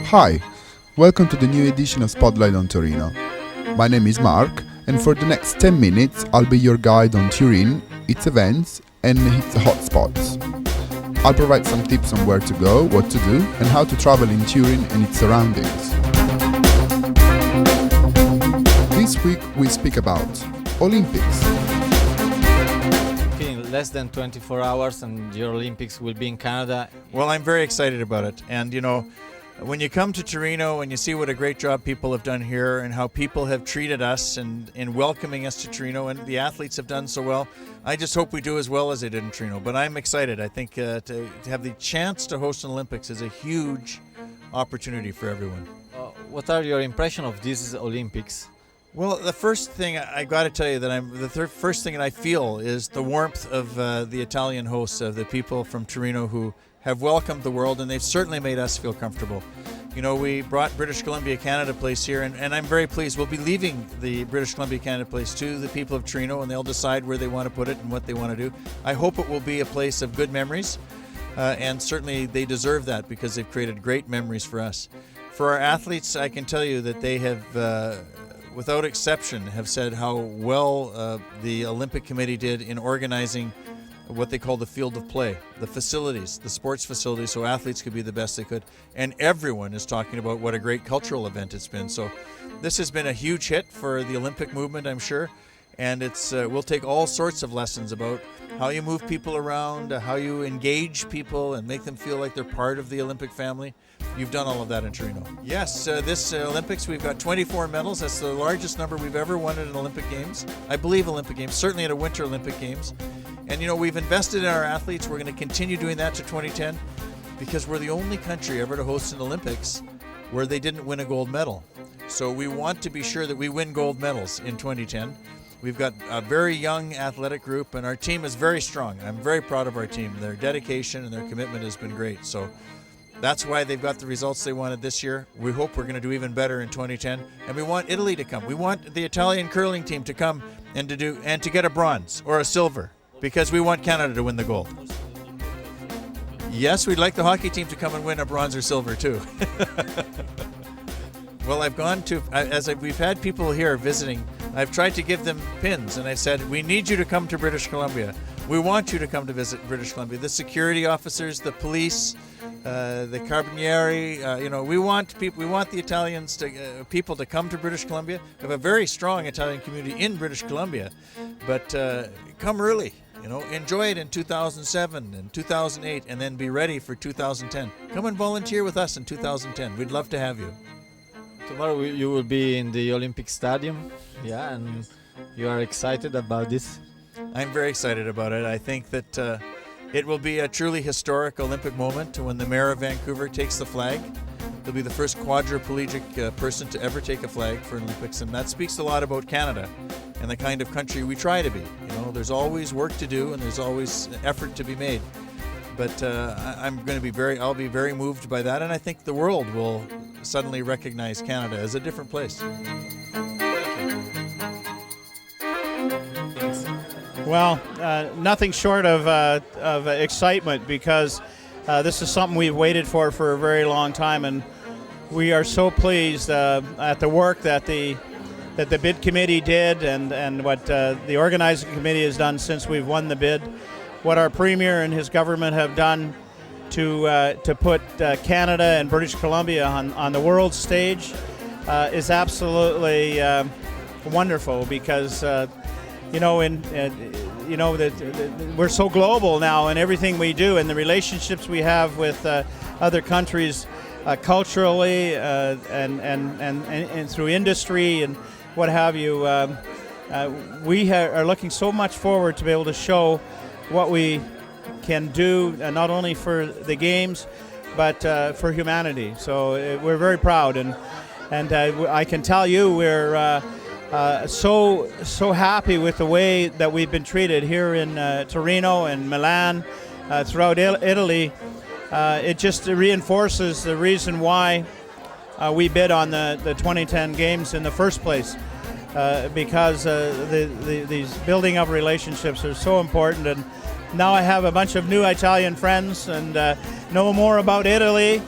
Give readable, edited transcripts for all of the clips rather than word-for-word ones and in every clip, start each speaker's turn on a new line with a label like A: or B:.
A: Hi, welcome to the new edition of Spotlight on Torino. My name is Mark, and for the next 10 minutes I'll be your guide on Turin, its events and its hotspots. I'll provide some tips on where to go, what to do, and how to travel in Turin and its surroundings. This week we speak about Olympics.
B: In less than 24 hours and your Olympics will be in Canada.
C: Well, I'm very excited about it. And, when you come to Torino and you see what a great job people have done here and how people have treated us and in welcoming us to Torino, and the athletes have done so well, I just hope we do as well as they did in Torino. But I'm excited. I think to have the chance to host an Olympics is a huge opportunity for everyone.
B: What are your impressions of these Olympics?
C: Well, the first thing I got to tell you first thing that I feel is the warmth of the Italian hosts, of the people from Torino who have welcomed the world, and they've certainly made us feel comfortable. We brought British Columbia Canada Place here, and I'm very pleased. We'll be leaving the British Columbia Canada Place to the people of Torino, and they'll decide where they want to put it and what they want to do. I hope it will be a place of good memories, and certainly they deserve that because they've created great memories for us. For our athletes, I can tell you that they have, without exception, have said how well the Olympic Committee did in organizing what they call the field of play, the facilities, the sports facilities, so athletes could be the best they could. And everyone is talking about what a great cultural event it's been. So this has been a huge hit for the Olympic movement, I'm sure. And we'll take all sorts of lessons about how you move people around, how you engage people and make them feel like they're part of the Olympic family. You've done all of that in Torino. Yes, this Olympics, we've got 24 medals. That's the largest number we've ever won at an Olympic Games. I believe Olympic Games, certainly at a Winter Olympic Games. And, we've invested in our athletes. We're going to continue doing that to 2010 because we're the only country ever to host an Olympics where they didn't win a gold medal. So we want to be sure that we win gold medals in 2010. We've got a very young athletic group, and our team is very strong. I'm very proud of our team. Their dedication and their commitment has been great. So that's why they've got the results they wanted this year. We hope we're going to do even better in 2010. And we want Italy to come. We want the Italian curling team to come and to get a bronze or a silver, because we want Canada to win the gold. Yes, we'd like the hockey team to come and win a bronze or silver too. Well, we've had people here visiting, I've tried to give them pins, and I said, we need you to come to British Columbia. We want you to come to visit British Columbia. The security officers, the police, the carabinieri, we want the Italians people to come to British Columbia. We have a very strong Italian community in British Columbia, but come early. Enjoy it in 2007 and 2008, and then be ready for 2010. Come and volunteer with us in 2010. We'd love to have you.
B: Tomorrow you will be in the Olympic Stadium, and you are excited about this?
C: I'm very excited about it. I think that it will be a truly historic Olympic moment when the mayor of Vancouver takes the flag. He'll be the first quadriplegic person to ever take a flag for Olympics, and that speaks a lot about Canada and the kind of country we try to be. There's always work to do and there's always effort to be made. But I'll be very moved by that, and I think the world will suddenly recognize Canada as a different place.
D: Well, nothing short of excitement, because this is something we've waited for a very long time, and we are so pleased at the work that the bid committee did and what the organizing committee has done since we've won the bid. What our premier and his government have done to put Canada and British Columbia on the world stage is absolutely wonderful, because we're so global now in everything we do, and the relationships we have with other countries culturally and through industry and what have you. We are looking so much forward to be able to show what we can do, not only for the games, but for humanity. So we're very proud, and I can tell you we're so happy with the way that we've been treated here in Torino and Milan, throughout Italy. It just reinforces the reason why we bid on the 2010 games in the first place. because these building of relationships are so important. And now I have a bunch of new Italian friends and know more about Italy.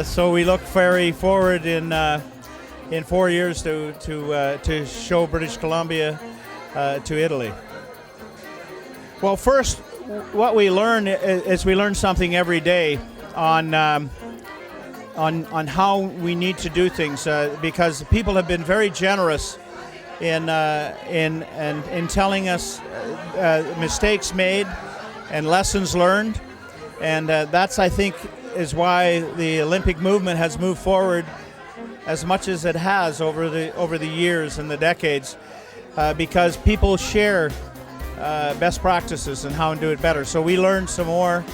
D: So we look very forward in 4 years to show British Columbia to Italy. Well, first, what we learn is we learn something every day on how we need to do things, because people have been very generous in telling us mistakes made and lessons learned, and that's, I think, is why the Olympic movement has moved forward as much as it has over the years and the decades, because people share best practices and how to do it better. So we learned some more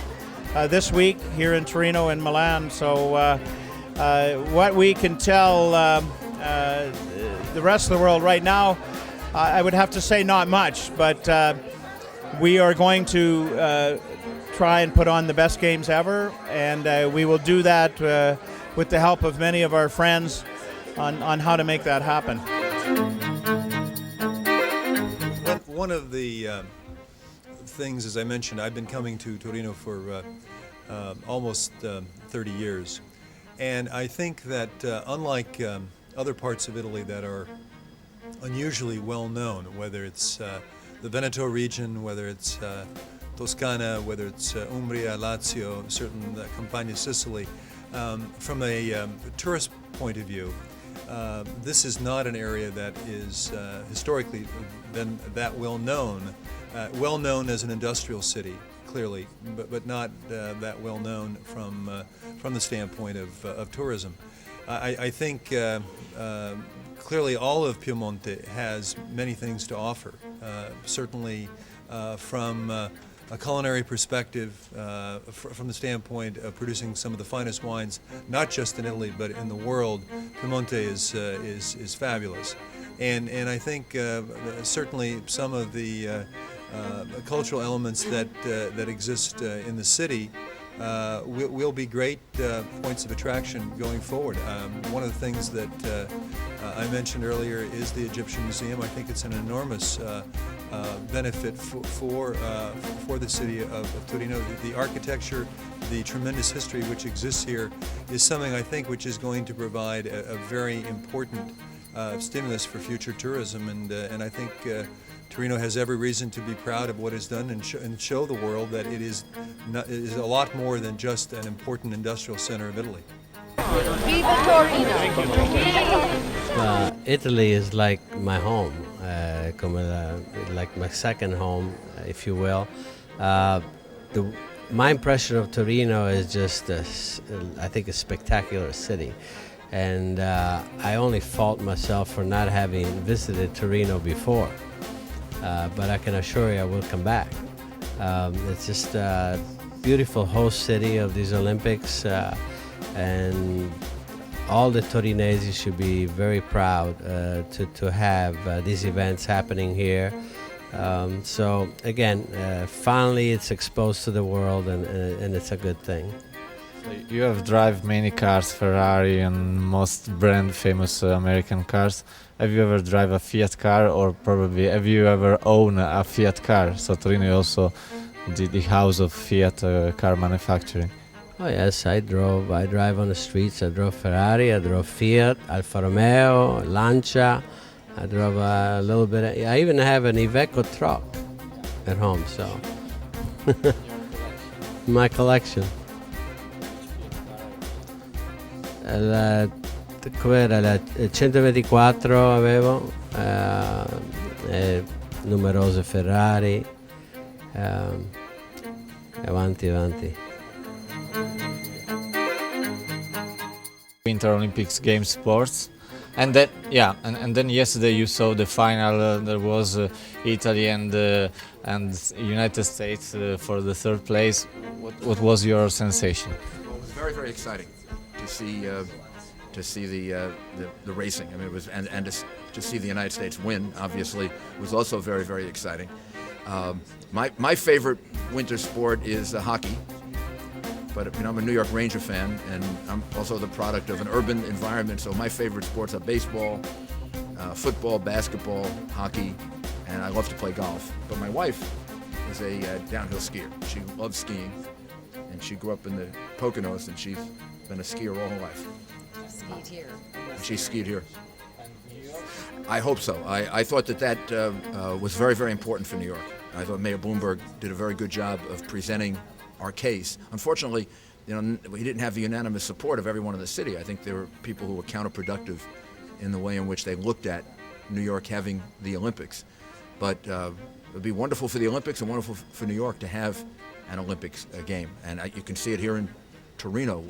D: this week here in Torino and Milan. So what we can tell the rest of the world right now, I would have to say not much, but we are going to try and put on the best games ever, and we will do that with the help of many of our friends on how to make that happen.
E: One of the things, as I mentioned, I've been coming to Torino for almost 30 years. And I think that unlike other parts of Italy that are unusually well known, whether it's the Veneto region, whether it's Toscana, whether it's Umbria, Lazio, certain Campania, Sicily, from a tourist point of view, this is not an area that is historically been that well known as an industrial city, clearly, but not that well known from the standpoint of tourism. I think clearly all of Piemonte has many things to offer, certainly from a culinary perspective, from the standpoint of producing some of the finest wines, not just in Italy but in the world. Piemonte is fabulous, and I think certainly some of the cultural elements that exist in the city will be great points of attraction going forward. One of the things that I mentioned earlier is the Egyptian Museum. I think it's an enormous benefit for the city of Torino. The architecture, the tremendous history which exists here is something I think which is going to provide a very important stimulus for future tourism, and I think Torino has every reason to be proud of what is done and show the world that it is a lot more than just an important industrial center of Italy.
F: Viva Torino!
G: Italy is like my home, like my second home, if you will. My impression of Torino is just, I think, a spectacular city. And I only fault myself for not having visited Torino before. But I can assure you I will come back. It's just a beautiful host city of these Olympics, and all the Torinesi should be very proud to have these events happening here. So again, finally it's exposed to the world, and it's a good thing.
B: You have drive many cars, Ferrari and most brand famous American cars. Have you ever drive a Fiat car, or probably have you ever owned a Fiat car? So Torino also the house of Fiat car manufacturing.
G: Oh yes, I drive on the streets. I drove Ferrari, I drove Fiat, Alfa Romeo, Lancia. I drove a little bit. I even have an Iveco truck at home, so my collection. Com'era? La 124 avevo, e numerose Ferrari, avanti.
B: Winter Olympics Games sports, and then and then yesterday you saw the final. There was Italy and United States for the third place. What was your sensation?
H: Well, it was very, very exciting to see the racing. I mean, it was and to see the United States win. Obviously, was also very, very exciting. My favorite winter sport is hockey. But I'm a New York Ranger fan, and I'm also the product of an urban environment. So my favorite sports are baseball, football, basketball, hockey, and I love to play golf. But my wife is a downhill skier. She loves skiing, and she grew up in the Poconos, and she's been a skier all her life.
F: Skied here.
H: And she skied here. I hope so. I thought that was very, very important for New York. I thought Mayor Bloomberg did a very good job of presenting our case. Unfortunately, we didn't have the unanimous support of everyone in the city. I think there were people who were counterproductive in the way in which they looked at New York having the Olympics. But it would be wonderful for the Olympics and wonderful for New York to have an Olympics game. And you can see it here in Torino.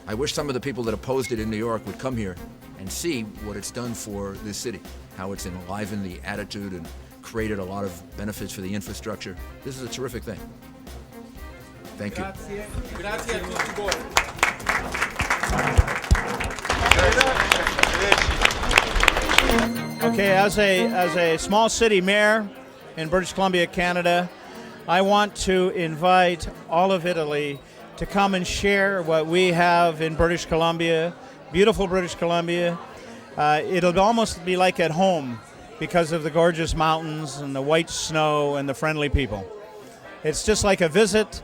H: I wish some of the people that opposed it in New York would come here and see what it's done for this city, how it's enlivened the attitude and created a lot of benefits for the infrastructure. This is a terrific thing. Thank you.
I: Grazie a tutti voi.
D: Okay, as a small city mayor in British Columbia, Canada, I want to invite all of Italy to come and share what we have in British Columbia, beautiful British Columbia. It'll almost be like at home because of the gorgeous mountains and the white snow and the friendly people. It's just like a visit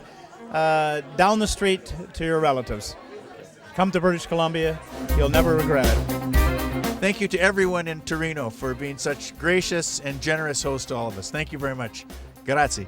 D: down the street to your relatives. Come to British Columbia, you'll never regret it.
C: Thank you to everyone in Torino for being such gracious and generous hosts to all of us. Thank you very much. Grazie.